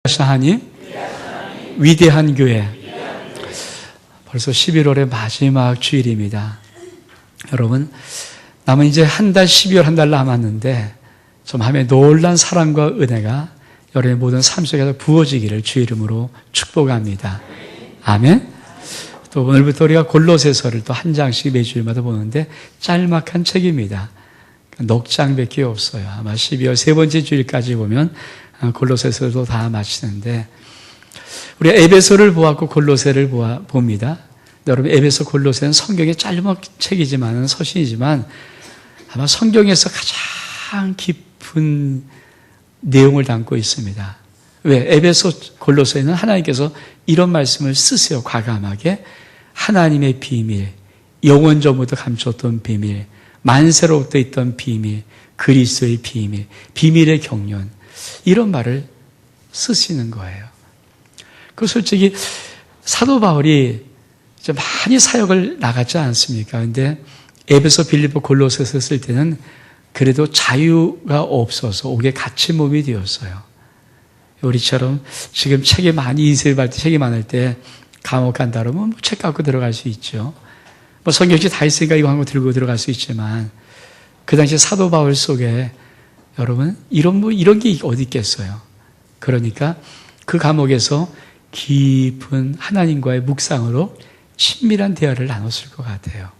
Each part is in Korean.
하나님, 위대한 교회. 벌써 11월의 마지막 주일입니다. 여러분, 남은 이제 한 달, 12월 한 달 남았는데 좀 하나님의 놀란 사랑과 은혜가 여러분의 모든 삶 속에서 부어지기를 주 이름으로 축복합니다. 아멘. 또 오늘부터 우리가 골로새서를 또 한 장씩 매주일마다 보는데 짤막한 책입니다. 넉 장밖에 없어요. 아마 12월 세 번째 주일까지 보면 골로새서도 다 마치는데, 우리 에베소를 보았고 골로새를 봅니다. 여러분, 에베소 골로새는 성경의 짧은 책이지만, 서신이지만 아마 성경에서 가장 깊은 내용을 담고 있습니다. 왜? 에베소 골로새는 하나님께서 이런 말씀을 쓰세요. 과감하게. 하나님의 비밀, 영원 전부터 감추었던 비밀, 만세로부터 있던 비밀, 그리스도의 비밀, 비밀의 경륜, 이런 말을 쓰시는 거예요. 그 솔직히 사도 바울이 이제 많이 사역을 나갔지 않습니까? 근데 에베소, 빌립보, 골로새서 쓸 때는 그래도 자유가 없어서 옥에 갇힌 몸이 되었어요. 우리처럼 지금 책이 많이 인쇄할 때, 책이 많을 때 감옥 간다 그러면 뭐 책 갖고 들어갈 수 있죠. 뭐 성경책 다 있으니까 이거 한 거 들고 들어갈 수 있지만, 그 당시 사도 바울 속에 여러분, 이런 게 어디 있겠어요. 그러니까 그 감옥에서 깊은 하나님과의 묵상으로 친밀한 대화를 나눴을 것 같아요.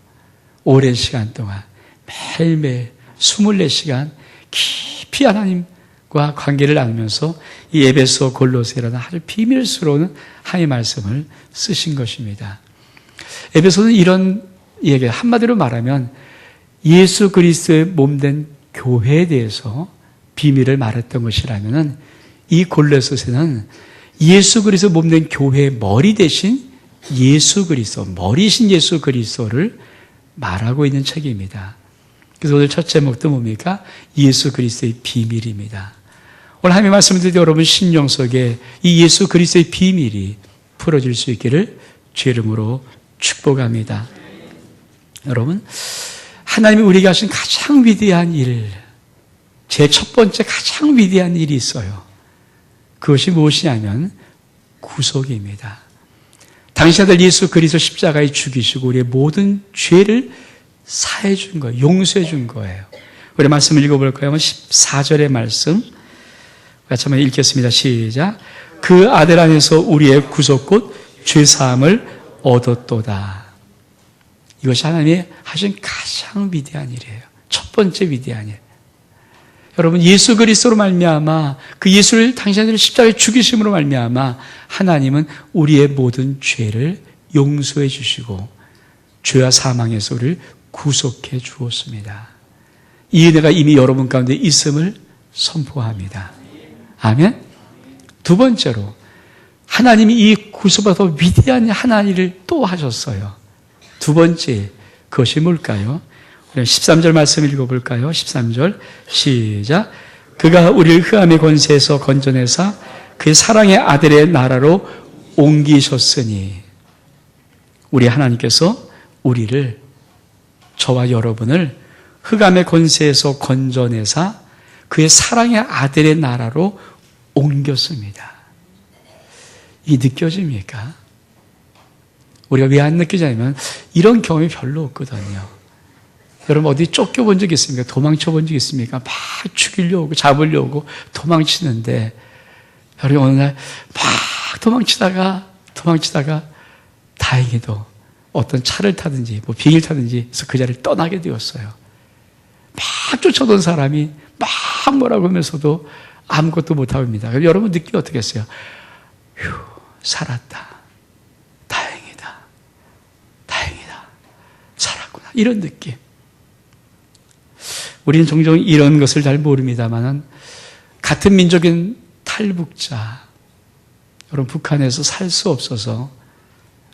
오랜 시간 동안 매일매일 24시간 깊이 하나님과 관계를 나누면서 이 에베소 골로새라는 아주 비밀스러운 하나님의 말씀을 쓰신 것입니다. 에베소는 이런 얘기, 한마디로 말하면 예수 그리스도의 몸된 교회에 대해서 비밀을 말했던 것이라면은, 이 골로새서는 예수 그리스도 몸된 교회의 머리 대신 예수 그리스도, 머리신 예수 그리스도를 말하고 있는 책입니다. 그래서 오늘 첫 제목도 뭡니까? 예수 그리스도의 비밀입니다. 오늘 하나님의 말씀을 듣는 여러분 심령 속에 이 예수 그리스도의 비밀이 풀어질 수 있기를 주 이름으로 축복합니다. 여러분, 하나님이 우리에게 하신 가장 위대한 일, 제 첫 번째 가장 위대한 일이 있어요. 그것이 무엇이냐면 구속입니다. 당신 아들 예수 그리스도 십자가에 죽이시고 우리의 모든 죄를 사해 준 거예요. 용서해 준 거예요. 우리 말씀을 읽어볼까요? 14절의 말씀 같이 한번 읽겠습니다. 시작. 그 아들 안에서 우리의 구속 곧 죄사함을 얻었도다. 이것이 하나님이 하신 가장 위대한 일이에요. 첫 번째 위대한 일. 여러분, 예수 그리스도로 말미암아, 그 예수를 당신을 십자가에 죽이심으로 말미암아 하나님은 우리의 모든 죄를 용서해 주시고 죄와 사망에서 우리를 구속해 주었습니다. 이 은혜가 이미 여러분 가운데 있음을 선포합니다. 아멘. 두 번째로 하나님이 이 구속보다 위대한 하나님을 또 하셨어요. 두 번째, 그것이 뭘까요? 우리 13절 말씀 읽어볼까요? 13절 시작. 그가 우리를 흑암의 권세에서 건져내사 그의 사랑의 아들의 나라로 옮기셨으니, 우리 하나님께서 우리를, 저와 여러분을 흑암의 권세에서 건져내사 그의 사랑의 아들의 나라로 옮겼습니다. 이 느껴집니까? 우리가 왜 안 느끼냐면 이런 경험이 별로 없거든요. 여러분, 어디 쫓겨본 적 있습니까? 도망쳐본 적 있습니까? 막 죽이려고 잡으려고 도망치는데, 여러분 어느 날 막 도망치다가 다행히도 어떤 차를 타든지 뭐 비행기를 타든지 해서 그 자리를 떠나게 되었어요. 막 쫓아오던 사람이 막 뭐라고 하면서도 아무것도 못하고 입니다. 여러분 느낌이 어떻겠어요? 휴, 살았다. 다행이다. 살았구나. 이런 느낌. 우리는 종종 이런 것을 잘 모릅니다만, 같은 민족인 탈북자, 여러분 북한에서 살 수 없어서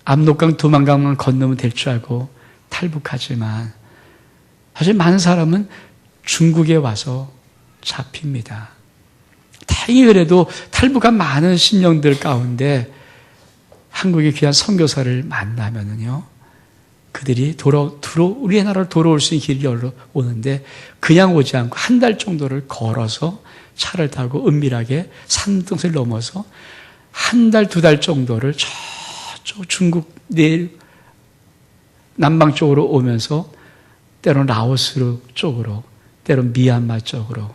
압록강, 두만강만 건너면 될 줄 알고 탈북하지만, 사실 많은 사람은 중국에 와서 잡힙니다. 다행히 그래도 탈북한 많은 심령들 가운데 한국의 귀한 선교사를 만나면은요, 그들이 우리의 나라로 돌아올 수 있는 길이 열려 오는데 그냥 오지 않고 한 달 정도를 걸어서 차를 타고 은밀하게 산등을 넘어서 한 달, 두 달 정도를 저쪽 중국 내일 남방 쪽으로 오면서 때론 라오스 쪽으로, 때론 미얀마 쪽으로,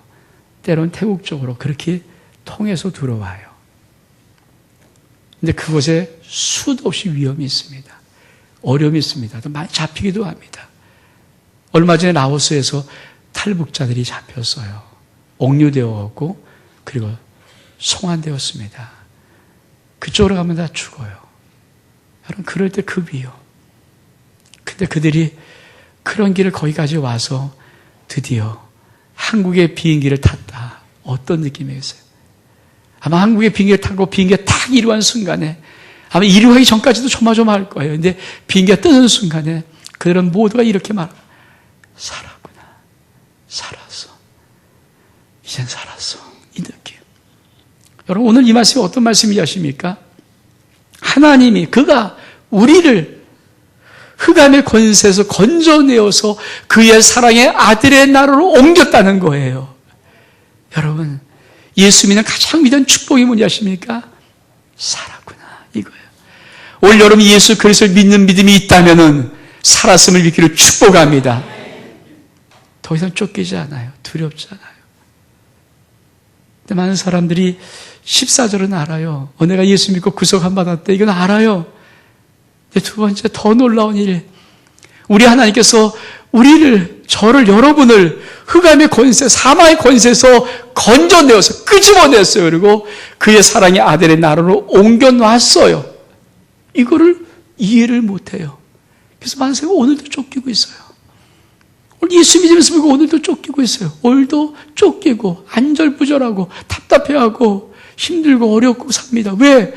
때론 태국 쪽으로 그렇게 통해서 들어와요. 근데 그곳에 수도 없이 위험이 있습니다. 어려움이 있습니다. 또 많이 잡히기도 합니다. 얼마 전에 라오스에서 탈북자들이 잡혔어요. 억류되었고 그리고 송환되었습니다. 그쪽으로 가면 다 죽어요. 여러분, 그럴 때 그 위험. 근데 그들이 그런 길을 거기까지 와서 드디어 한국의 비행기를 탔다. 어떤 느낌이겠어요? 아마 한국의 비행기를 타고 비행기가 딱 이륙한 순간에 아마 이륙하기 전까지도 조마조마할 거예요. 근데 비행기가 뜨는 순간에 그들은 모두가 이렇게 말합니다. 살았구나. 살았어. 이젠 살았어. 이 느낌. 여러분, 오늘 이 말씀이 어떤 말씀인지 아십니까? 하나님이 그가 우리를 흑암의 권세에서 건져내어서 그의 사랑의 아들의 나라로 옮겼다는 거예요. 여러분, 예수 믿는 가장 위대한 축복이 뭔지 아십니까? 살았구나, 이거예요. 올 여름 예수 그리스도를 믿는 믿음이 있다면은 살았음을 믿기를 축복합니다. 더 이상 쫓기지 않아요. 두렵지 않아요. 근데 많은 사람들이 14절은 알아요. 내가 예수 믿고 구속함 받았다. 이건 알아요. 근데 두 번째 더 놀라운 일. 우리 하나님께서 저를, 여러분을 흑암의 권세, 사망의 권세에서 건져내어서 끄집어냈어요. 그리고 그의 사랑의 아들의 나라로 옮겨놨어요. 이거를 이해를 못해요. 그래서 많은 사람이 오늘도 쫓기고 있어요. 오늘 예수 믿으면서 보고 오늘도 쫓기고 있어요. 오늘도 쫓기고 안절부절하고 답답해하고 힘들고 어렵고 삽니다. 왜?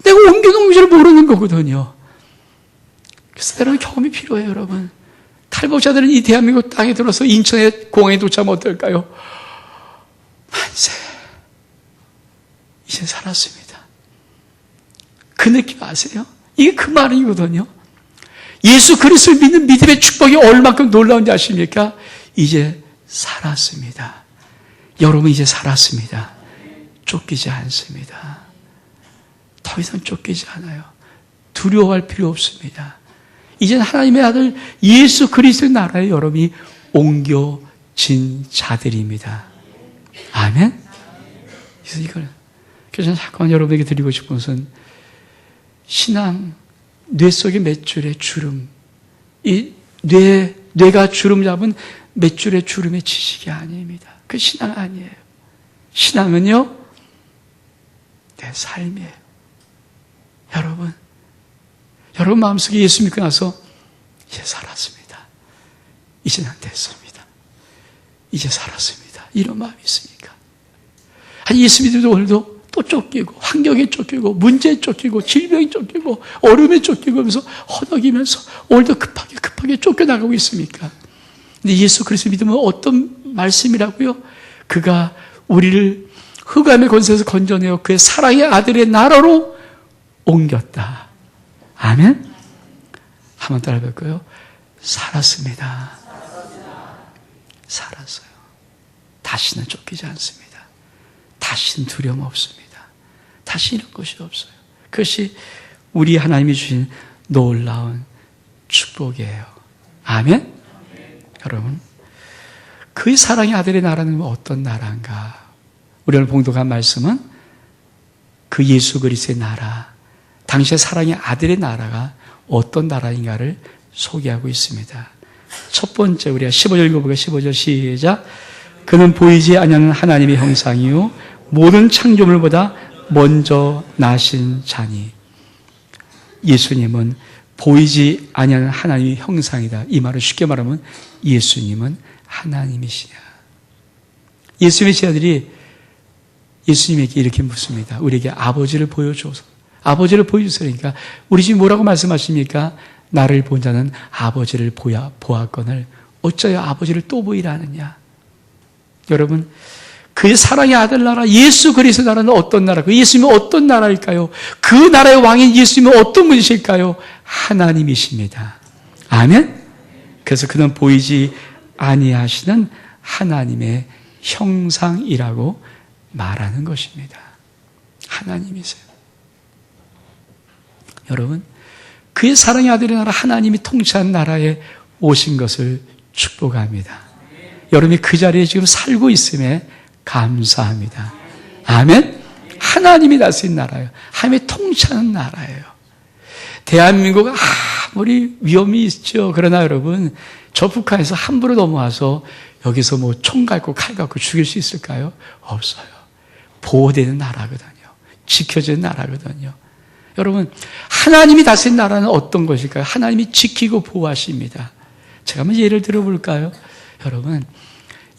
내가 옮겨놓은 줄 모르는 거거든요. 그래서 때로는 경험이 필요해요, 여러분. 탈북자들은 이 대한민국 땅에 들어서 인천에 공항에 도착하면 어떨까요? 만세. 이제 살았습니다. 그 느낌 아세요? 이게 그 말이거든요. 예수 그리스도를 믿는 믿음의 축복이 얼마큼 놀라운지 아십니까? 이제 살았습니다. 여러분, 이제 살았습니다. 쫓기지 않습니다. 더 이상 쫓기지 않아요. 두려워할 필요 없습니다. 이젠 하나님의 아들 예수 그리스도의 나라에 여러분이 옮겨진 자들입니다. 아멘? 그래서 잠깐 여러분에게 드리고 싶은 것은 신앙, 뇌 속의 몇 줄의 주름, 이 뇌가 주름 잡은 몇 줄의 주름의 지식이 아닙니다. 그 신앙 아니에요. 신앙은요, 내 삶이에요. 여러분 마음속에 예수 믿고 나서 이제 살았습니다. 이제 난 됐습니다. 이제 살았습니다. 이런 마음이 있습니까? 아니, 예수 믿어도 오늘도 또 쫓기고, 환경에 쫓기고, 문제에 쫓기고, 질병에 쫓기고, 어려움에 쫓기고 하면서 허덕이면서 오늘도 급하게 쫓겨나가고 있습니까? 근데 예수 그리스도 믿으면 어떤 말씀이라고요? 그가 우리를 흑암의 권세에서 건져내어 그의 사랑의 아들의 나라로 옮겼다. 아멘? 한번 따라 볼까요? 살았습니다. 살았어요. 다시는 쫓기지 않습니다. 다시는 두려움 없습니다. 다시 이런 것이 없어요. 그것이 우리 하나님이 주신 놀라운 축복이에요. 아멘? 여러분, 그의 사랑의 아들의 나라는 어떤 나라인가? 우리 오늘 봉독한 말씀은 그 예수 그리스도의 나라, 당시의 사랑의 아들의 나라가 어떤 나라인가를 소개하고 있습니다. 첫 번째, 우리가 15절 읽어보겠습니다. 15절 시작. 그는 보이지 아니하는 하나님의 형상이요 모든 창조물보다 먼저 나신 자니. 예수님은 보이지 아니하는 하나님의 형상이다. 이 말을 쉽게 말하면 예수님은 하나님이시냐. 예수님의 제자들이 예수님에게 이렇게 묻습니다. 우리에게 아버지를 보여줘서. 아버지를 보여주세요. 그러니까 우리 지금 뭐라고 말씀하십니까? 나를 본 자는 아버지를 보았거늘 어쩌여 아버지를 또 보이라 하느냐. 여러분, 그의 사랑의 아들 나라 예수 그리스도 나라는 어떤 나라? 그 예수님은 어떤 나라일까요? 그 나라의 왕인 예수님은 어떤 분이실까요? 하나님이십니다. 아멘? 그래서 그는 보이지 아니하시는 하나님의 형상이라고 말하는 것입니다. 하나님이세요. 여러분, 그의 사랑의 아들의 나라, 하나님이 통치한 나라에 오신 것을 축복합니다. 여러분이 그 자리에 지금 살고 있음에 감사합니다. 아멘? 하나님이 다스린 나라예요. 하나님이 통치하는 나라예요. 대한민국 아무리 위험이 있죠. 그러나 여러분, 저 북한에서 함부로 넘어와서 여기서 뭐 총 갖고 칼 갖고 죽일 수 있을까요? 없어요. 보호되는 나라거든요. 지켜지는 나라거든요. 여러분, 하나님이 다스린 나라는 어떤 것일까요? 하나님이 지키고 보호하십니다. 제가 한번 예를 들어볼까요? 여러분,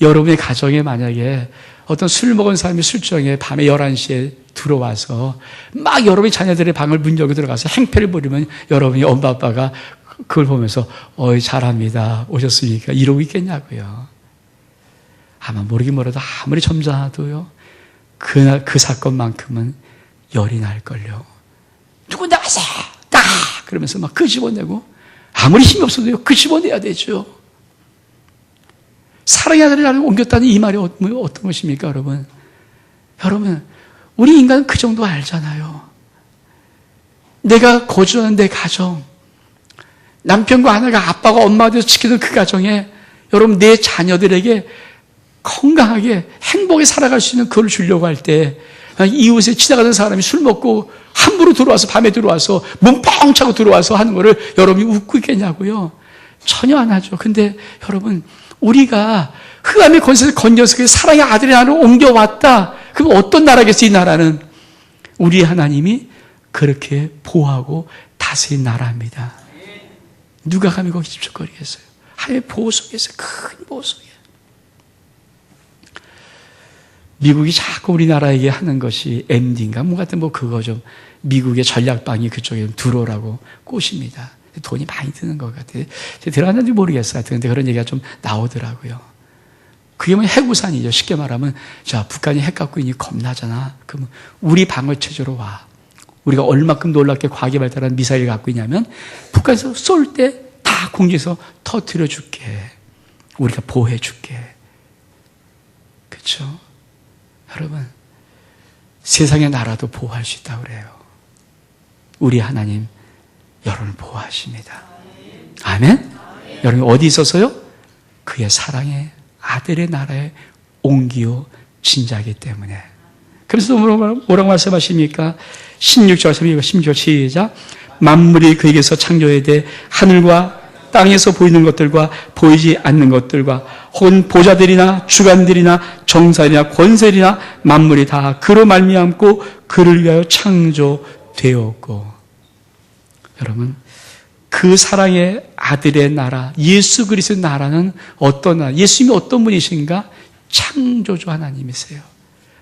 여러분의 가정에 만약에 어떤 술 먹은 사람이 술정에 밤에 11시에 들어와서 막 여러분의 자녀들의 방을 문 열고 들어가서 행패를 부리면 여러분이 엄마 아빠가 그걸 보면서 잘합니다. 오셨으니까 이러고 있겠냐고요. 아마 모르긴 몰라도 아무리 점잖아도요. 그 사건만큼은 열이 날걸요. 누구 나가세요! 나! 그러면서 막 끄집어내고 아무리 힘이 없어도요. 끄집어내야 되죠. 사랑의 아들을 나를 옮겼다는 이 말이 어떤 것입니까, 여러분? 여러분, 우리 인간은 그 정도 알잖아요. 내가 거주하는 내 가정, 남편과 아내가 아빠가 엄마가 돼서 지키던 그 가정에 여러분 내 자녀들에게 건강하게 행복하게 살아갈 수 있는 그걸 주려고 할 때 이웃에 지나가는 사람이 술 먹고 함부로 들어와서 밤에 들어와서 몸 뻥 차고 들어와서 하는 거를 여러분이 웃고 있겠냐고요? 전혀 안 하죠. 근데 여러분 우리가 흑암의 권세에서 건져서 그 사랑의 아들의 나라로 옮겨왔다. 그럼 어떤 나라겠어요? 이 나라는 우리 하나님이 그렇게 보호하고 다스린 나라입니다. 누가 감히 거기 집착거리겠어요? 하나님의 보호 속에서, 큰 보호 속에. 미국이 자꾸 우리나라에게 하는 것이 MD인가 뭐 같은 뭐 그거 좀 미국의 전략방이 그쪽에 들어오라고 꼬십니다. 돈이 많이 드는 것 같아요. 들어갔는지 모르겠어요. 근데 그런 얘기가 좀 나오더라고요. 그게 뭐 해구산이죠. 쉽게 말하면 자 북한이 핵 갖고 있니 겁나잖아. 그러면 우리 방어 체제로 와. 우리가 얼마큼 놀랍게 과학이 발달한 미사일을 갖고 있냐면 북한에서 쏠 때 다 공중에서 터뜨려 줄게. 우리가 보호해 줄게. 그렇죠? 여러분 세상의 나라도 보호할 수 있다고 그래요. 우리 하나님 여러분을 보호하십니다. 아멘? 여러분 어디 있어서요? 그의 사랑의 아들의 나라에 옮기어 진자이기 때문에. 그래서 뭐라고 말씀하십니까? 16절, 16절 시작. 만물이 그에게서 창조되되 하늘과 땅에서 보이는 것들과 보이지 않는 것들과 혹은 보좌들이나 주관들이나 정사들이나 권세들이나 만물이 다 그로 말미암고 그를 위하여 창조되었고. 여러분 그 사랑의 아들의 나라 예수 그리스도의 나라는 어떤 나라? 예수님이 어떤 분이신가? 창조주 하나님이세요.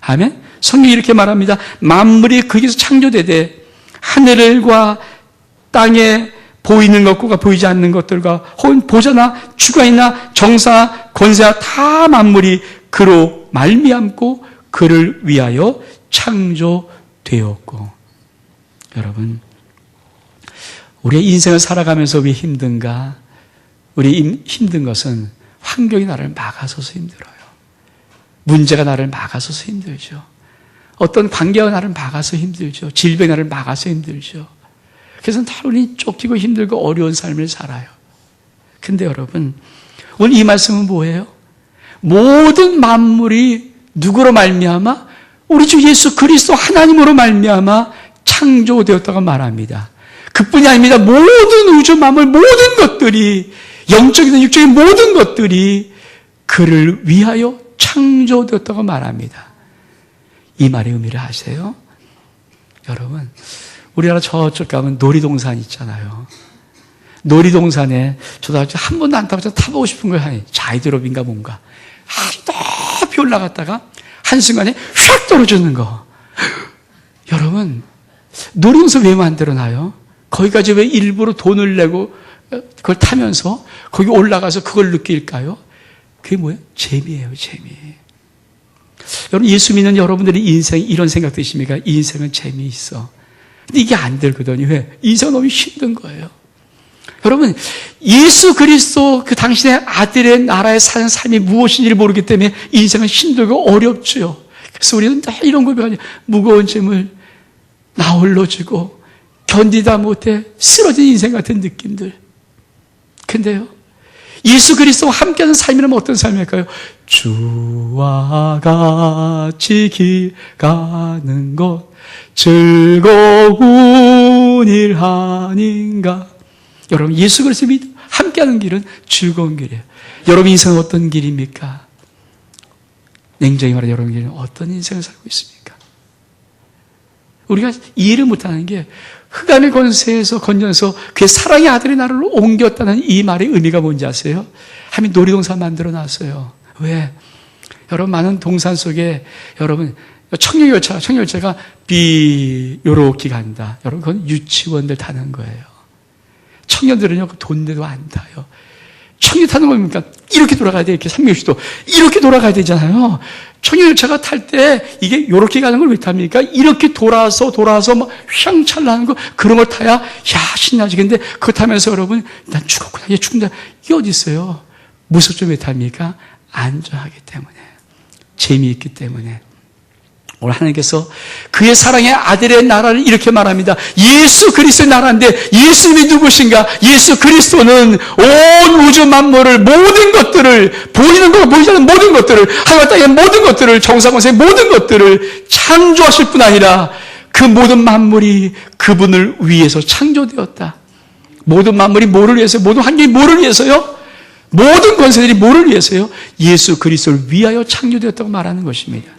아멘? 성경이 이렇게 말합니다. 만물이 거기서 창조되되 하늘과 땅에 보이는 것과 보이지 않는 것들과 혹은 보좌나 주관이나 정사, 권세나 다 만물이 그로 말미암고 그를 위하여 창조되었고. 여러분 우리의 인생을 살아가면서 왜 힘든가? 우리 힘든 것은 환경이 나를 막아서서 힘들어요. 문제가 나를 막아서서 힘들죠. 어떤 관계가 나를 막아서 힘들죠. 질병이 나를 막아서 힘들죠. 그래서 우리는 쫓기고 힘들고 어려운 삶을 살아요. 근데 여러분 오늘 이 말씀은 뭐예요? 모든 만물이 누구로 말미암아? 우리 주 예수 그리스도 하나님으로 말미암아 창조되었다고 말합니다. 그뿐이 아닙니다. 모든 우주 만물 모든 것들이 영적이든 육적인 모든 것들이 그를 위하여 창조되었다고 말합니다. 이 말의 의미를 아세요? 여러분 우리나라 저쪽 가면 놀이동산 있잖아요. 놀이동산에 저도 한 번도 안 타봐서 타보고 싶은 거예요. 자이드롭인가 뭔가. 높이 올라갔다가 한순간에 휙 떨어지는 거. 여러분 놀이동산 왜 만들어놔요? 거기까지 왜 일부러 돈을 내고 그걸 타면서 거기 올라가서 그걸 느낄까요? 그게 뭐예요? 재미예요, 재미. 여러분 예수 믿는 여러분들의 인생 이런 생각 드십니까? 인생은 재미있어. 근데 이게 안 되거든요. 왜? 인생은 너무 힘든 거예요. 여러분 예수 그리스도 그 당신의 아들의 나라에 사는 삶이 무엇인지를 모르기 때문에 인생은 힘들고 어렵죠. 그래서 우리는 다 이런 고백하죠. 무거운 짐을 나 홀로 지고 견디다 못해 쓰러진 인생 같은 느낌들. 근데요, 예수 그리스도와 함께하는 삶이라면 어떤 삶일까요? 주와 같이 길 가는 것 즐거운 일 아닌가. 여러분, 예수 그리스도와 함께하는 길은 즐거운 길이에요. 여러분 인생은 어떤 길입니까? 냉정히 말해 여러분 길은 어떤 인생을 살고 있습니까? 우리가 이해를 못하는 게 흑암의 권세에서 건져서 그의 사랑의 아들의 나라로 옮겼다는 이 말의 의미가 뭔지 아세요? 하나님이 놀이동산 만들어 놨어요. 왜? 여러분, 많은 동산 속에 여러분 청년열차가 요렇게 간다. 여러분, 그건 유치원들 타는 거예요. 청년들은요, 돈 내도 안 타요. 청년 타는 겁니까? 이렇게 돌아가야 돼. 이렇게 360도. 이렇게 돌아가야 되잖아요. 청년열차가 탈 때 이게 요렇게 가는 걸 왜 탑니까? 이렇게 돌아서 막 휘황찬란한 거, 그런 걸 타야, 신나지. 근데 그거 타면서 여러분, 난 죽었구나. 얘 죽는다. 이게 어디 있어요? 무섭죠? 왜 탑니까? 안전하기 때문에. 재미있기 때문에. 오늘 하나님께서 그의 사랑의 아들의 나라를 이렇게 말합니다. 예수 그리스도의 나라인데 예수님이 누구신가? 예수 그리스도는 온 우주 만물을, 모든 것들을, 보이는 것, 보이지 않는 모든 것들을, 하늘과 땅의 모든 것들을, 정사권세의 모든 것들을 창조하실 뿐 아니라 그 모든 만물이 그분을 위해서 창조되었다. 모든 만물이 뭐를 위해서요? 모든 환경이 뭐를 위해서요? 모든 권세들이 뭐를 위해서요? 예수 그리스도를 위하여 창조되었다고 말하는 것입니다.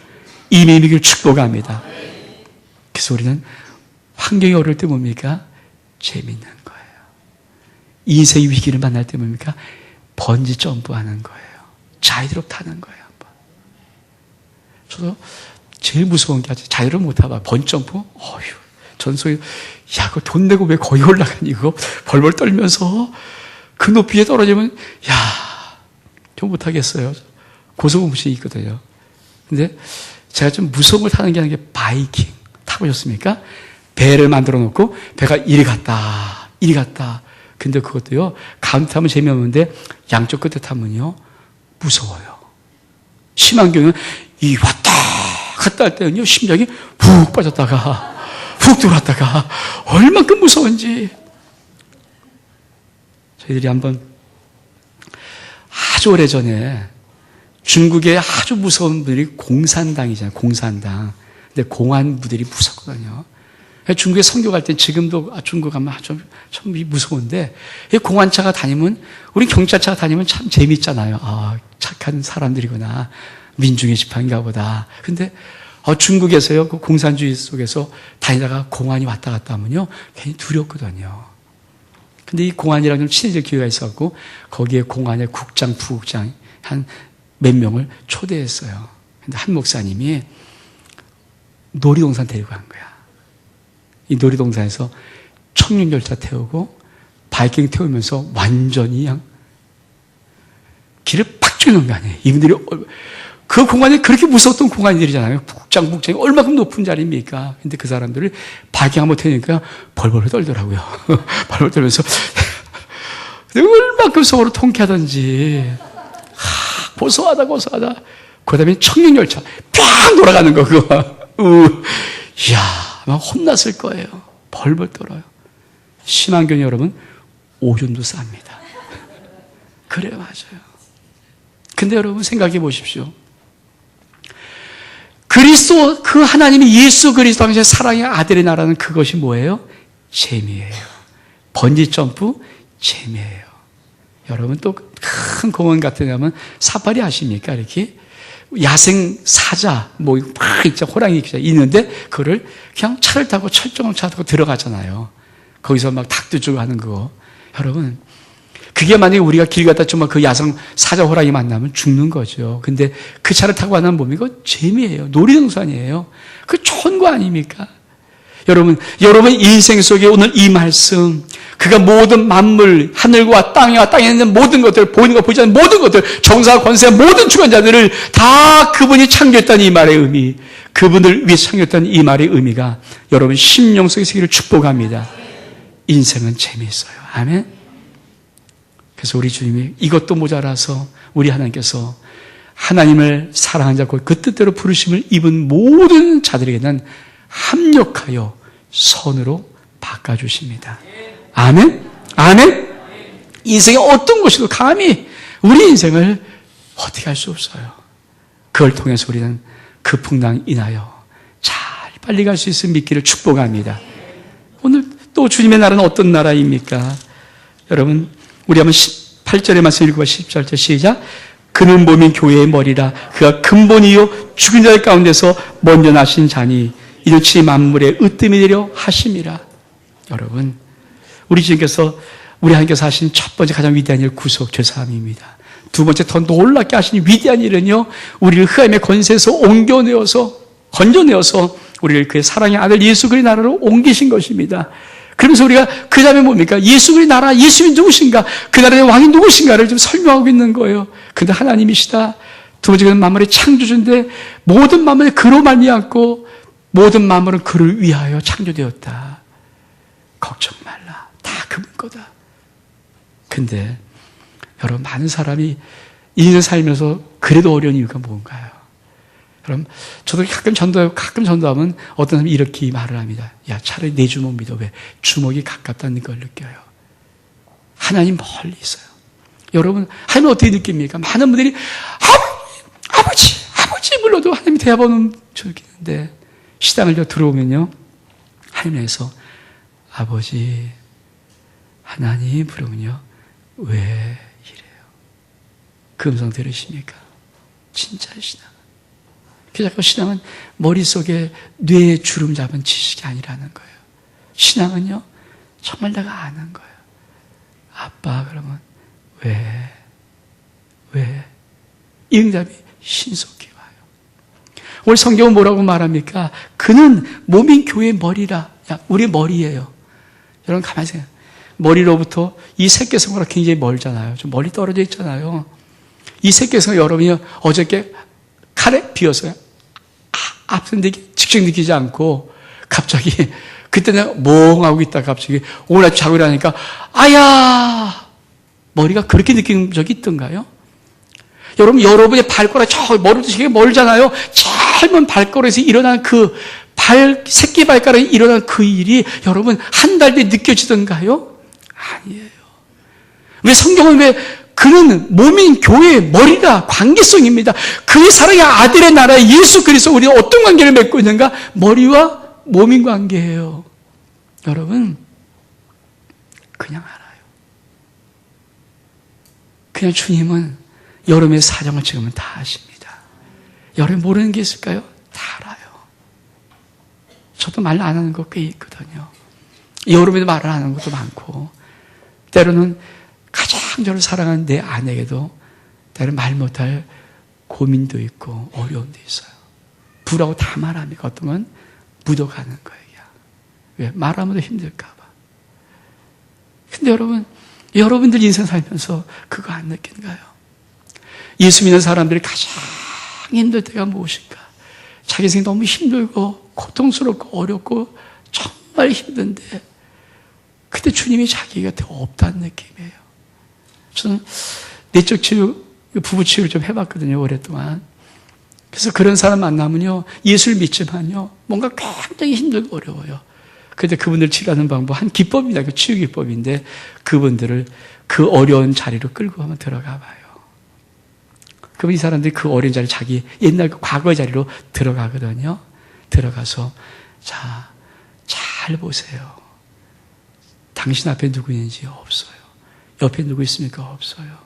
이 의미를 축복합니다. 그래서 우리는 환경이 어려울 때 뭡니까? 재밌는 거예요. 인생의 위기를 만날 때 뭡니까? 번지 점프하는 거예요. 자유롭게 타는 거예요. 한번. 저도 제일 무서운 게 아직 자유를 못 타봐. 번지 점프? 어휴, 전소에, 그거 돈 내고 왜 거기 올라가니? 이거 벌벌 떨면서 그 높이에 떨어지면, 좀 못하겠어요. 고소공포증이 있거든요. 근데 제가 좀 무서운 걸 타는 게 아니라 바이킹. 타보셨습니까? 배를 만들어 놓고 배가 이리 갔다. 근데 그것도요, 가운데 타면 재미없는데 양쪽 끝에 타면요, 무서워요. 심한 경우는 이 왔다 갔다 할 때는요, 심장이 훅 빠졌다가 훅 들어왔다가 얼만큼 무서운지. 저희들이 한번 아주 오래전에 중국의 아주 무서운 분들이 공산당이잖아요. 공산당. 근데 공안부들이 무섭거든요. 중국에 선교 갈 때 지금도 중국 가면 좀 무서운데, 공안차가 다니면, 우리 경찰차가 다니면 참 재밌잖아요. 착한 사람들이구나. 민중의 지팡인가 보다. 근데 중국에서요, 그 공산주의 속에서 다니다가 공안이 왔다 갔다 하면요, 괜히 두렵거든요. 근데 이 공안이랑 좀 친해질 기회가 있었고, 거기에 공안의 국장, 부국장 한 몇 명을 초대했어요. 근데 한 목사님이 놀이동산 데리고 간 거야. 이 놀이동산에서 청년열차 태우고 바이킹 태우면서 완전히 그냥 길을 팍 뚫는 거 아니에요. 이분들이 그 공간이 그렇게 무서웠던 공간들이잖아요. 북장이 얼마큼 높은 자리입니까? 근데 그 사람들을 바이킹 한번 태우니까 벌벌 떨더라고요. 벌벌 떨면서 얼마큼 서로 통쾌하던지. 고소하다. 그 다음에 청년열차 쫙 돌아가는 거, 그거. 이야, 막 혼났을 거예요. 벌벌 떨어요. 심한 경우 여러분, 오줌도 쌉니다. 그래, 맞아요. 근데 여러분 생각해 보십시오. 그리스도, 그 하나님이 예수 그리스도 당시의 사랑의 아들의 나라는 그것이 뭐예요? 재미예요. 번지 점프, 재미예요. 여러분 또 큰 공원 같은 데 가면 사파리 아십니까? 이렇게 야생 사자 막 있죠. 호랑이 있는데 그거를 그냥 차를 타고 철저한 차 타고 들어가잖아요. 거기서 막 닭도 주고 하는 그거. 여러분, 그게 만약에 우리가 길 갔다 좀 그 야생 사자 호랑이 만나면 죽는 거죠. 근데 그 차를 타고 가는 뭡니까? 이거 재미예요. 놀이동산이에요. 그 좋은 거 아닙니까? 여러분 인생 속에 오늘 이 말씀, 그가 모든 만물, 하늘과 땅에 있는 모든 것들, 보이는 것, 보이지 않는 모든 것들, 정사와 권세, 모든 주관자들을 다 그분이 창조했다는 이 말의 의미, 그분을 위해 창조했다는 이 말의 의미가 여러분 심령 속에 세기를 축복합니다. 인생은 재미있어요. 아멘. 그래서 우리 주님이 이것도 모자라서 우리 하나님께서 하나님을 사랑하는 자, 그 뜻대로 부르심을 입은 모든 자들에게는 합력하여 선으로 바꿔주십니다. 아멘? 아멘? 인생의 어떤 것이도 감히 우리 인생을 어떻게 할 수 없어요. 그걸 통해서 우리는 그 풍랑 인하여 잘 빨리 갈 수 있을 믿기를 축복합니다. 오늘 또 주님의 나라는 어떤 나라입니까? 여러분, 우리 한번 8절의 말씀 읽어봐. 17절 시작. 그는 몸인 교회의 머리라. 그가 근본이요 죽은 자들 가운데서 먼저 나신 자니 이는 치 만물의 으뜸이 되려 하심이라. 여러분, 우리 주님께서 우리 하나님께서 하신 첫 번째 가장 위대한 일 구속 죄사함입니다. 두 번째 더 놀랍게 하신 위대한 일은요, 우리를 흑암의 권세에서 건져내어서 우리를 그의 사랑의 아들 예수 그리스도의 나라로 옮기신 것입니다. 그러면서 우리가 그 다음에 뭡니까? 예수 그리스도의 나라, 예수님이 누구신가? 그 나라의 왕이 누구신가를 좀 설명하고 있는 거예요. 근데 하나님이시다. 두 번째는 만물의 창조주인데 모든 만물이 그로 말미암고 모든 만물은 그를 위하여 창조되었다. 걱정 말라. 다 그분 거다. 근데 여러분, 많은 사람이 인생 살면서 그래도 어려운 이유가 뭔가요? 그럼 저도 가끔 전도하면 어떤 사람이 이렇게 말을 합니다. 야, 차라리 내 주먹 믿어. 왜? 주먹이 가깝다는 걸 느껴요. 하나님 멀리 있어요. 여러분, 하나님 어떻게 느낍니까? 많은 분들이 아버지 불러도 하나님이 대답하는 저기는데 시당을 들어오면요, 하나님에서 아버지, 하나님 부르면요, 왜 이래요? 그 음성 들으십니까? 진짜 신앙. 그래서 신앙은 머릿속에 뇌에 주름 잡은 지식이 아니라는 거예요. 신앙은요, 정말 내가 아는 거예요. 아빠, 그러면 왜? 이 응답이 신속히 와요. 오늘 성경은 뭐라고 말합니까? 그는 몸인 교회의 머리라. 야, 우리 머리예요. 여러분 가만히 생각해요. 머리로부터 이 새끼손가락 굉장히 멀잖아요. 좀 멀리 떨어져 있잖아요. 이 새끼손가락 여러분이 어저께 칼에 비었어요. 아픈데 직접 느끼지 않고 갑자기 그때 내가 멍하고 있다가 갑자기 오늘 아침 자고 일어나니까 아야, 머리가 그렇게 느끼는 적이 있던가요? 여러분, 여러분의 발가락 저 머리부터 되게 멀잖아요. 짧은 발가락에서 일어난 그 새끼 발가락에 일어난 그 일이 여러분 한 달 뒤에 느껴지던가요? 아니에요. 왜 성경은 왜 그는 몸인 교회의 머리다, 관계성입니다. 그의 사랑의 아들의 나라 예수 그리스도, 우리가 어떤 관계를 맺고 있는가? 머리와 몸인 관계예요. 여러분, 그냥 알아요. 그냥 주님은 여러분의 사정을 지금은 다 아십니다. 여러분 모르는 게 있을까요? 다 알아요. 저도 말 안 하는 거 꽤 있거든요. 여러분도 말을 안 하는 것도 많고, 때로는 가장 저를 사랑하는 내 아내에게도 때로는 말 못할 고민도 있고 어려움도 있어요. 부라고 다 말합니까? 어떤 건 묻어가는 거예요. 왜? 말하면 더 힘들까 봐. 근데 여러분들 인생 살면서 그거 안 느낀가요? 예수 믿는 사람들이 가장 힘들 때가 무엇인가? 자기 인생이 너무 힘들고 고통스럽고 어렵고 정말 힘든데 그때 주님이 자기 곁에 없다는 느낌이에요. 저는 내적 치유, 부부 치유를 좀 해봤거든요, 오랫동안. 그래서 그런 사람 만나면요, 예수를 믿지만요, 뭔가 굉장히 힘들고 어려워요. 그런데 그분들 치료하는 방법, 한 기법입니다. 그 치유 기법인데, 그분들을 그 어려운 자리로 끌고 한번 들어가 봐요. 그럼 이 사람들이 그 어려운 자리, 자기 옛날 그 과거의 자리로 들어가거든요. 들어가서, 자, 잘 보세요. 당신 앞에 누구 있는지 없어요. 옆에 누구 있습니까? 없어요.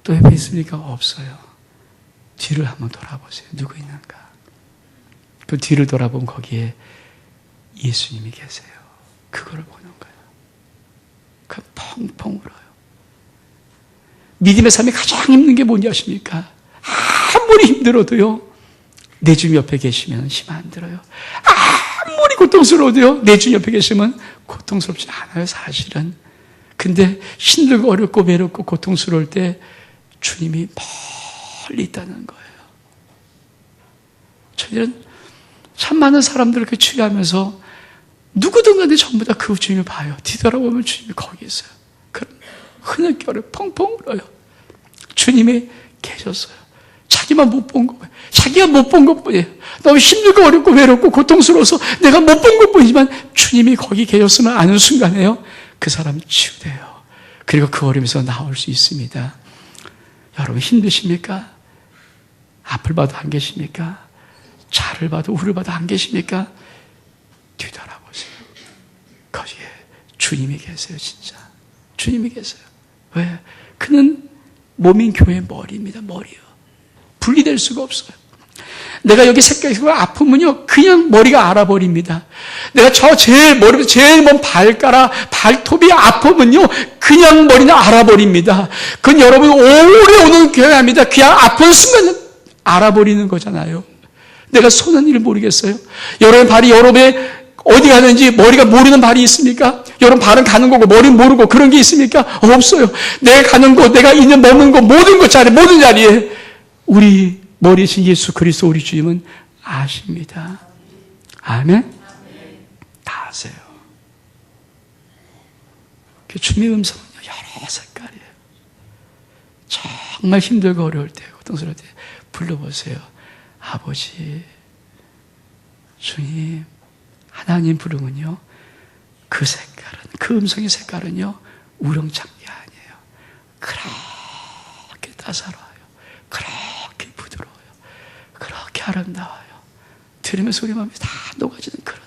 또 옆에 있습니까? 없어요. 뒤를 한번 돌아보세요. 누구 있는가? 그 뒤를 돌아보면 거기에 예수님이 계세요. 그거를 보는 거예요. 그 펑펑 울어요. 믿음의 삶이 가장 힘든 게 뭔지 아십니까? 아무리 힘들어도요, 내 주님 옆에 계시면 힘 안 들어요. 아무리 고통스러워도요, 내 주님 옆에 계시면 고통스럽지 않아요, 사실은. 근데 힘들고 어렵고 외롭고 고통스러울 때 주님이 멀리 있다는 거예요. 저희들은 참 많은 사람들을 이렇게 치유하면서 누구든 간에 전부 다 그 주님을 봐요. 뒤돌아보면 주님이 거기 있어요. 그럼 흐느껴를 펑펑 울어요. 주님의 계셨어요. 자기만 못 본 거예요. 자기가 못 본 것뿐이에요. 너무 힘들고 어렵고 외롭고 고통스러워서 내가 못 본 것뿐이지만 주님이 거기 계셨으면 아는 순간에요. 그 사람 치유돼요. 그리고 그 어려움에서 나올 수 있습니다. 여러분 힘드십니까? 앞을 봐도 안 계십니까? 차를 봐도 우를 봐도 안 계십니까? 뒤돌아보세요. 거기에 주님이 계세요. 진짜 주님이 계세요. 왜? 그는 몸인 교회의 머리입니다. 머리요. 분리될 수가 없어요. 내가 여기 새끼가 아프면요 그냥 머리가 알아버립니다. 내가 저 제일 머리부터 제일 먼 발가락 발톱이 아프면요 그냥 머리는 알아버립니다. 그건 여러분 오래 오는 교회입니다. 그냥 아픈 순간 알아버리는 거잖아요. 내가 손은 일을 모르겠어요. 여러분 발이 여러분의 어디 가는지 머리가 모르는 발이 있습니까? 여러분 발은 가는 거고 머리는 모르고 그런 게 있습니까? 없어요. 내가 가는 곳, 내가 있는 머무는 곳, 모든 자리에 우리 머리이신 예수 그리스도 우리 주님은 아십니다. 아멘? 다 아세요. 그 주님의 음성은 여러 색깔이에요. 정말 힘들고 어려울 때, 고통스러울 때 불러보세요. 아버지, 주님, 하나님 부르면요. 그 색깔은, 그 음성의 색깔은요. 우렁찬 게 아니에요. 그렇게 따사로워요. 그렇게 부드러워요. 그렇게 아름다워요. 들으면서 우리 마음이 다 녹아지는 그런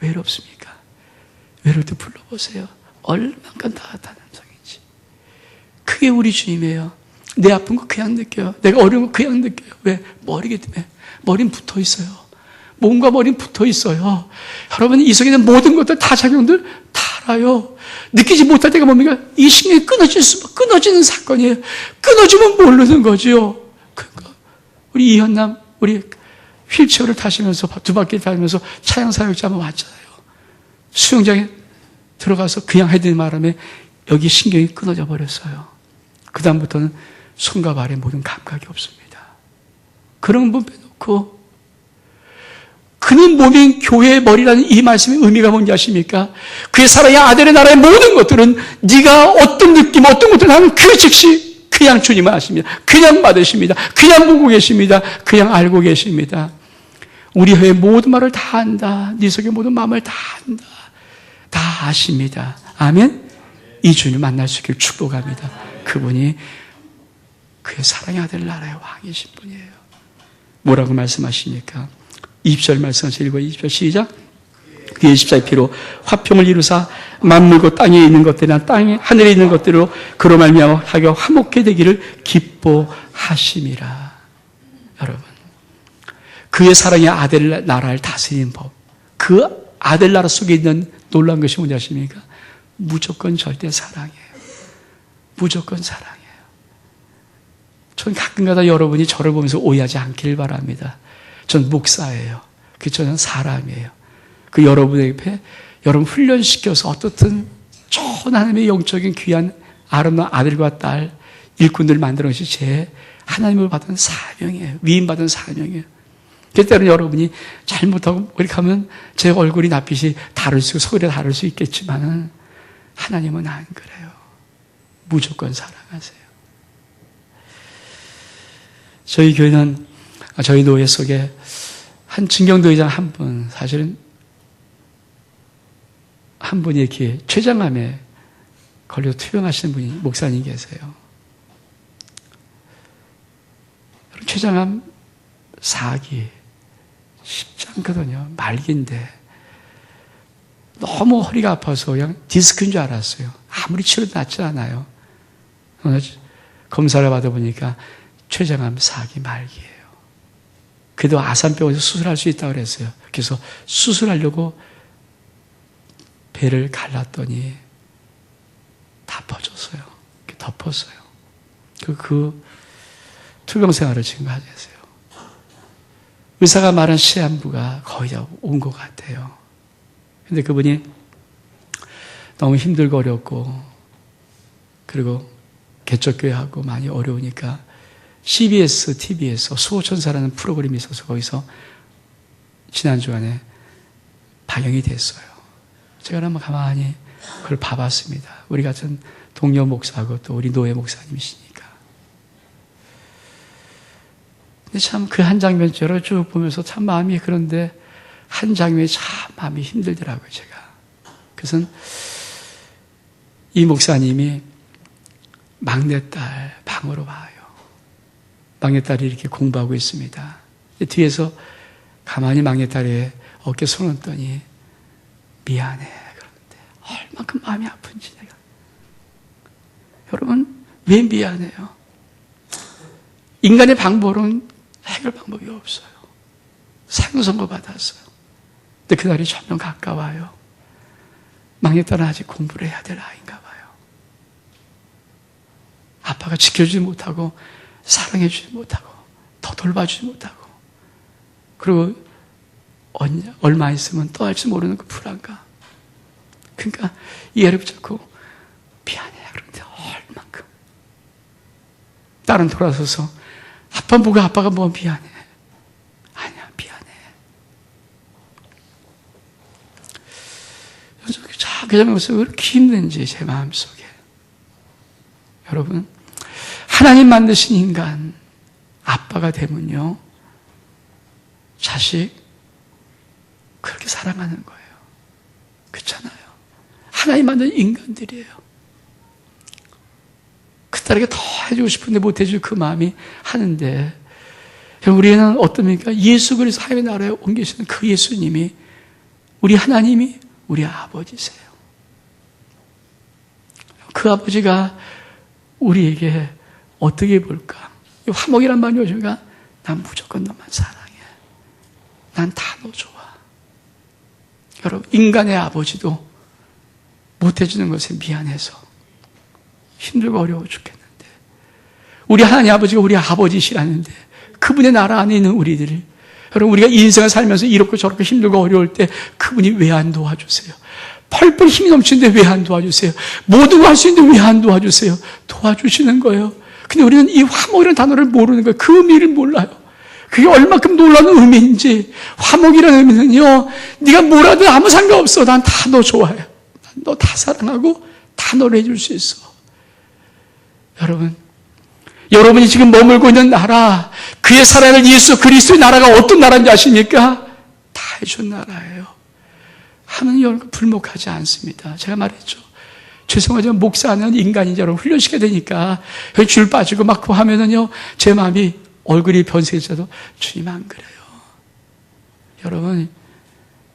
외롭습니까? 외로울 때 불러보세요. 얼만큼 따뜻한 음성인지. 그게 우리 주님이에요. 내 아픈 거 그냥 느껴요. 내가 어려운 거 그냥 느껴요. 왜? 머리기 때문에. 머리는 붙어 있어요. 몸과 머리는 붙어 있어요. 여러분 이 속에 있는 모든 것들 다 작용들 다 알아요. 느끼지 못할 때가 뭡니까? 이 신경이 끊어지는 사건이에요. 끊어지면 모르는 거죠. 그러니까 우리 이현남 우리 휠체어를 타시면서 두 바퀴를 타면서 차량 사역자 한번 왔잖아요. 수영장에 들어가서 그냥 해드린 바람에 여기 신경이 끊어져 버렸어요. 그 다음부터는 손과 발에 모든 감각이 없습니다. 그런 분 빼놓고 그는 몸인 교회의 머리라는 이 말씀의 의미가 뭔지 아십니까? 그의 사랑의 아들의 나라의 모든 것들은 네가 어떤 느낌, 어떤 것들을 하는 그 즉시 그냥 주님을 아십니다. 그냥 받으십니다. 그냥 보고 계십니다. 그냥 알고 계십니다. 우리 의 모든 말을 다 안다. 네 속의 모든 마음을 다 안다. 다 아십니다. 아멘? 이 주님 만날 수 있기를 축복합니다. 그분이 그의 사랑의 아들 나라의 왕이신 분이에요. 뭐라고 말씀하십니까? 20절 말씀하시 읽어요. 20절 시작. 그의 십자의 피로 화평을 이루사 만물과 땅에 있는 것들이나 땅에 하늘에 있는 것들로 그로 말미암아 하여 화목해 되기를 기뻐하심이라. 여러분, 그의 사랑의 아들 나라를 다스리는 법, 그 아들 나라 속에 있는 놀라운 것이 뭔지 아십니까? 무조건 절대 사랑이에요. 무조건 사랑이에요. 전 가끔가다 여러분이 저를 보면서 오해하지 않기를 바랍니다. 전 목사예요. 저는 사람이에요. 그 여러분에게 여러분 훈련시켜서 어떻든 저 하나님의 영적인 귀한 아름다운 아들과 딸 일꾼들을 만드는 것이 제 하나님을 받은 사명이에요. 위임받은 사명이에요. 그때는 여러분이 잘못하고 이렇게 하면 제 얼굴이 낯빛이 다를 수, 소리가 다를 수 있겠지만 하나님은 안 그래요. 무조건 사랑하세요. 저희 교회는 저희 노예 속에 한 진경도회장 한 분, 사실은 한 분이 이렇게 췌장암에 걸려 투병하시는 분이 목사님 계세요. 췌장암 4기 쉽지 않거든요. 말기인데 너무 허리가 아파서 그냥 디스크인 줄 알았어요. 아무리 치료도 낫지 않아요. 검사를 받아보니까 췌장암 4기 말기예요. 그래도 아산병원에서 수술할 수 있다고 그랬어요. 그래서 수술하려고 배를 갈랐더니 다 퍼졌어요. 덮었어요. 그 투병 생활을 지금 하셨어요. 의사가 말한 시한부가 거의 다 온 것 같아요. 근데 그분이 너무 힘들고 어렵고 그리고 개척교회하고 많이 어려우니까 CBS TV에서 수호천사라는 프로그램이 있어서 거기서 지난 주간에 방영이 됐어요. 제가 한번 가만히 그걸 봐봤습니다. 우리 같은 동료 목사하고 또 우리 노예 목사님이시니까. 근데 참 그 한 장면처럼 쭉 보면서 참 마음이, 그런데 한 장면이 참 마음이 힘들더라고요, 제가. 그래서 이 목사님이 막내딸 방으로 와요. 막내딸이 이렇게 공부하고 있습니다. 뒤에서 가만히 막내딸의 어깨 손 얹더니 미안해 그러는데 얼만큼 마음이 아픈지 내가. 여러분, 왜 미안해요? 인간의 방법은 해결 방법이 없어요. 상선고 받았어요. 근데 그날이 점점 가까워요. 막내딸은 아직 공부를 해야 될 아이인가 봐요. 아빠가 지켜주지 못하고 사랑해주지 못하고 더 돌봐주지 못하고, 그리고 얼마 있으면 떠날지 모르는 그 불안감. 그러니까 이 애를 붙잡고 미안해 그런데 얼만큼. 딸은 돌아서서 아빠 뭐가, 아빠가 뭐 미안해. 아니야 미안해. 그 장면에서 왜 이렇게 힘든지 제 마음속에. 여러분, 하나님 만드신 인간, 아빠가 되면요, 자식 그렇게 사랑하는 거예요. 그렇잖아요. 하나님 만든 인간들이에요. 그 딸에게 더 해주고 싶은데 못 해줄 그 마음이 하는데, 우리는 어떻습니까? 예수 그리스도 하나님의 나라에 옮기시는 그 예수님이, 우리 하나님이 우리 아버지세요. 그 아버지가 우리에게 어떻게 볼까? 이 화목이란 말이 오니까 난 무조건 너만 사랑해. 난 다 너 좋아. 여러분, 인간의 아버지도 못해주는 것에 미안해서 힘들고 어려워 죽겠는데, 우리 하나님 아버지가 우리 아버지시라는데, 그분의 나라 안에 있는 우리들을, 여러분, 우리가 인생을 살면서 이렇고 저렇게 힘들고 어려울 때 그분이 왜 안 도와주세요? 펄펄 힘이 넘치는데 왜 안 도와주세요? 모든 거 할 수 있는데 왜 안 도와주세요? 도와주시는 거예요. 근데 우리는 이 화목이라는 단어를 모르는 거예요. 그 의미를 몰라요. 그게 얼마큼 놀라운 의미인지. 화목이라는 의미는요, 네가 뭘 하든 아무 상관없어. 난 다 너 좋아해. 난 너 다 사랑하고 다 너를 해줄 수 있어. 여러분, 여러분이 지금 머물고 있는 나라, 그의 살아있는 예수 그리스도의 나라가 어떤 나라인지 아십니까? 다 해준 나라예요. 하나님 여러분 불목하지 않습니다. 제가 말했죠. 죄송하지만 목사는 인간이죠. 여러분 훈련시켜야 되니까 줄 빠지고 막 하면은요, 제 마음이 얼굴이 변색해져도 주님 안 그래요. 여러분,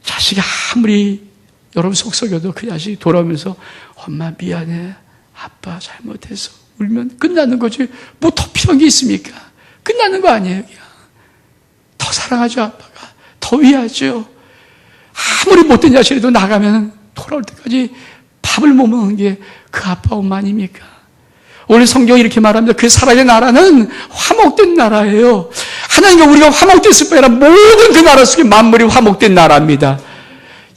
자식이 아무리 여러분 속썩여도 그 자식이 돌아오면서 엄마 미안해, 아빠 잘못해서 울면 끝나는 거지. 뭐 더 필요한 게 있습니까? 끝나는 거 아니에요. 그냥 더 사랑하죠. 아빠가 더 위하죠. 아무리 못된 자식이라도 나가면 돌아올 때까지 밥을 못 먹는 게 그 아빠 엄마 아닙니까? 오늘 성경이 이렇게 말합니다. 그 살아있는 나라는 화목된 나라예요. 하나님과 우리가 화목됐을 뿐 아니라 모든 그 나라 속에 만물이 화목된 나라입니다.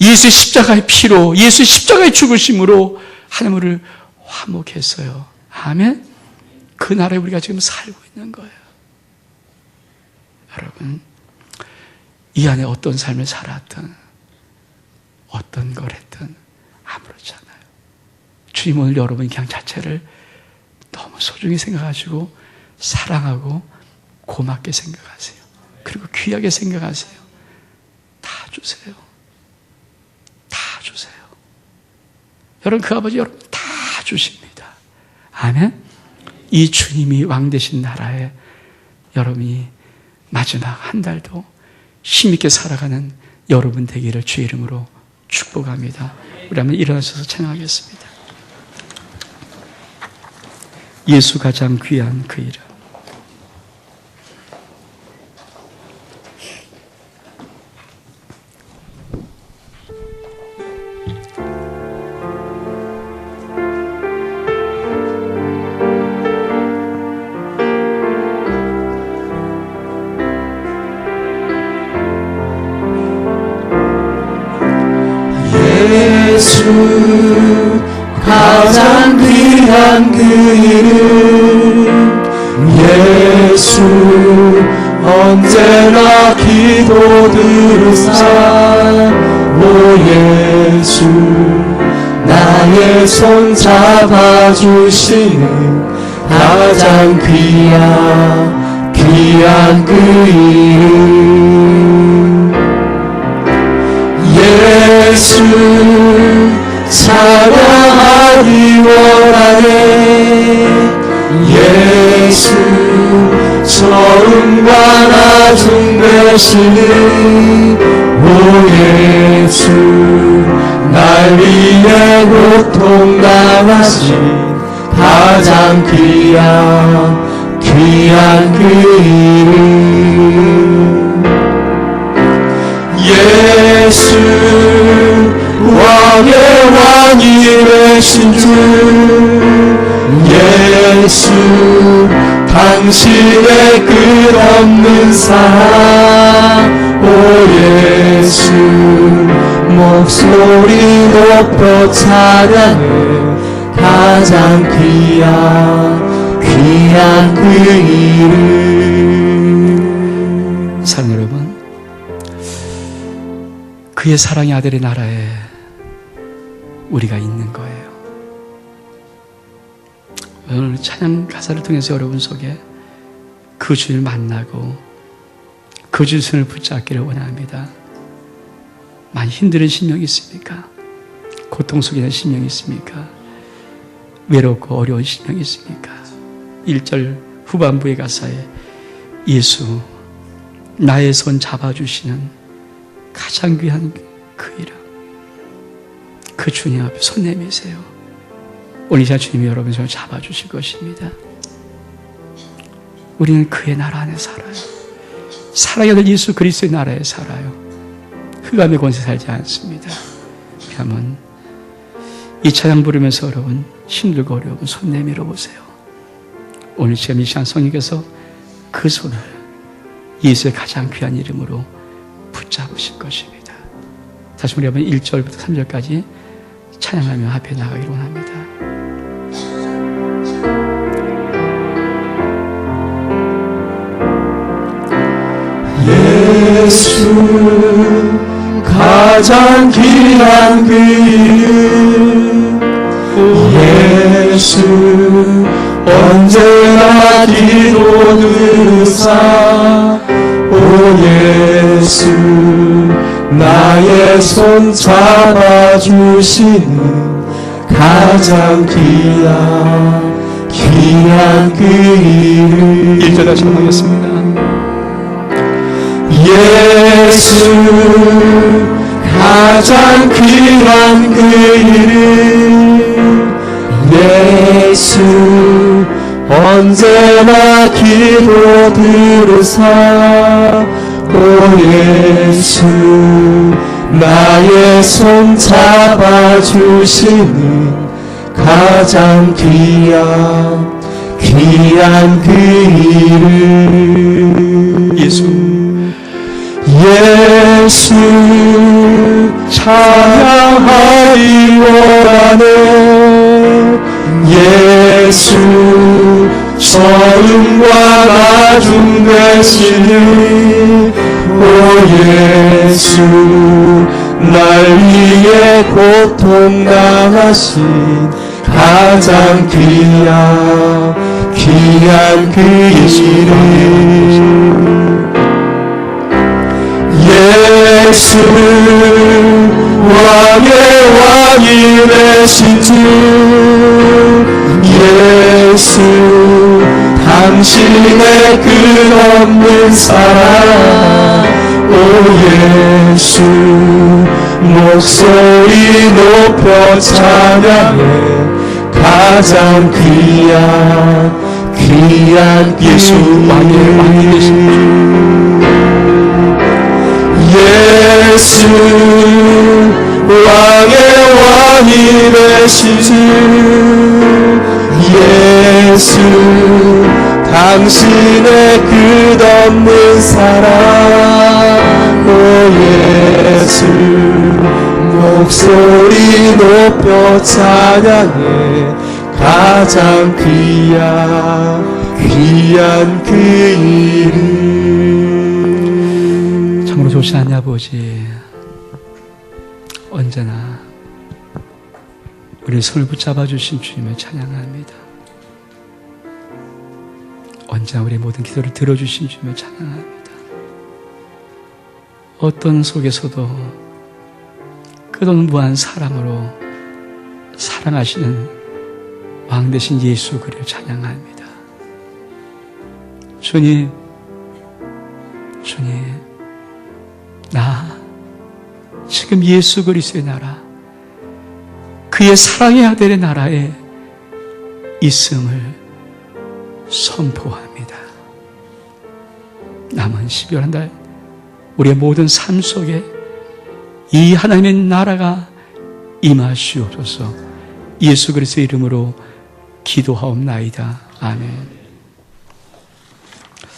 예수의 십자가의 피로, 예수의 십자가의 죽으심으로 하나님을 화목했어요. 아멘. 그 나라에 우리가 지금 살고 있는 거예요. 여러분, 이 안에 어떤 삶을 살았든 어떤 걸 했든 아무렇지 않아요. 주님 오늘 여러분 그냥 자체를 너무 소중히 생각하시고 사랑하고 고맙게 생각하세요. 그리고 귀하게 생각하세요. 다 주세요. 다 주세요. 여러분, 그 아버지 여러분 다 주십니다. 아멘. 이 주님이 왕 되신 나라에 여러분이 마지막 한 달도 힘있게 살아가는 여러분 되기를 주의 이름으로 축복합니다. 우리 한번 일어나셔서 찬양하겠습니다. 예수 가장 귀한 그 이름. 예수 가장 귀한 그 이름 예수 언제나 기도 들으사 오 예수 나의 손 잡아주시는 가장 귀한 귀한 그 이름 예수 찬양하기 원하네 예수 처음과 나중 되시는 오 예수 날 위해 고통 당하신 가장 귀한 그 이름 예수 왕의 왕이 되신 주 예수 당신의 끝없는 사랑 오 예수 목소리 높여 찬양해 가장 귀한 그 이름 사랑 여러분, 그의 사랑의 아들의 나라에 우리가 있는 거예요. 오늘 찬양 가사를 통해서 여러분 속에 그 주를 만나고 그 주를 붙잡기를 원합니다. 많이 힘든 심령이 있습니까? 고통 속에 있는 심령이 있습니까? 외롭고 어려운 심령이 있습니까? 1절 후반부의 가사에 예수 나의 손 잡아주시는 가장 귀한 그 이름 그 주님 앞에 손 내미세요. 오늘 이 시간 주님이 여러분 손을 잡아주실 것입니다. 우리는 그의 나라 안에 살아요. 사랑의 아들 예수 그리스도의 나라에 살아요. 흑암의 권세 살지 않습니다. 그러면 이 찬양 부르면서 여러분 힘들고 어려운 손 내밀어 보세요. 오늘 지금 이 시간 성령께서 그 손을 예수의 가장 귀한 이름으로 붙잡으실 것입니다. 다시 우리 한번 1절부터 3절까지 찬양하며 앞에 나가기를 원합니다. 예수 가장 귀한 그 이름 예수 언제나 기도 들으사 오 예수 나의 손 잡아주시는 가장 귀한 그 이름 1절 다시 한번 하겠습니다. 예수 가장 귀한 그 이름 예수 언제나 기도 들으사 오 예수 나의 손 잡아주시는 가장 귀한 그 이름 예수 찬양하기 원하네 예수 처음과 나중 되시는 오 예수 날 위해 고통 당하신 가장 귀한 그 이름 예수 왕의 왕이 되신 주 예수 당신의 끝없는 사랑 오 예수 목소리 높여 찬양해 가장 귀한 예수 왕의 왕이 되신 주 예수 왕의 왕이 되신 주 예수 당신의 끝없는 사랑 오 예수 목소리 높여 찬양해 가장 귀한 그 이름 참으로 좋으신 하나님 아버지, 언제나 우리 손을 붙잡아 주신 주님을 찬양합니다. 언제나 언제나 우리의 모든 기도를 들어주신 주님을 찬양합니다. 어떤 속에서도 끝없는 무한 사랑으로 사랑하시는 왕 되신 예수 그리스도를 찬양합니다. 주님, 나 지금 예수 그리스도의 나라, 그의 사랑의 아들의 나라에 있음을 선포합니다. 남은 12월 한 달 우리의 모든 삶 속에 이 하나님의 나라가 임하시옵소서. 예수 그리스도의 이름으로 기도하옵나이다. 아멘.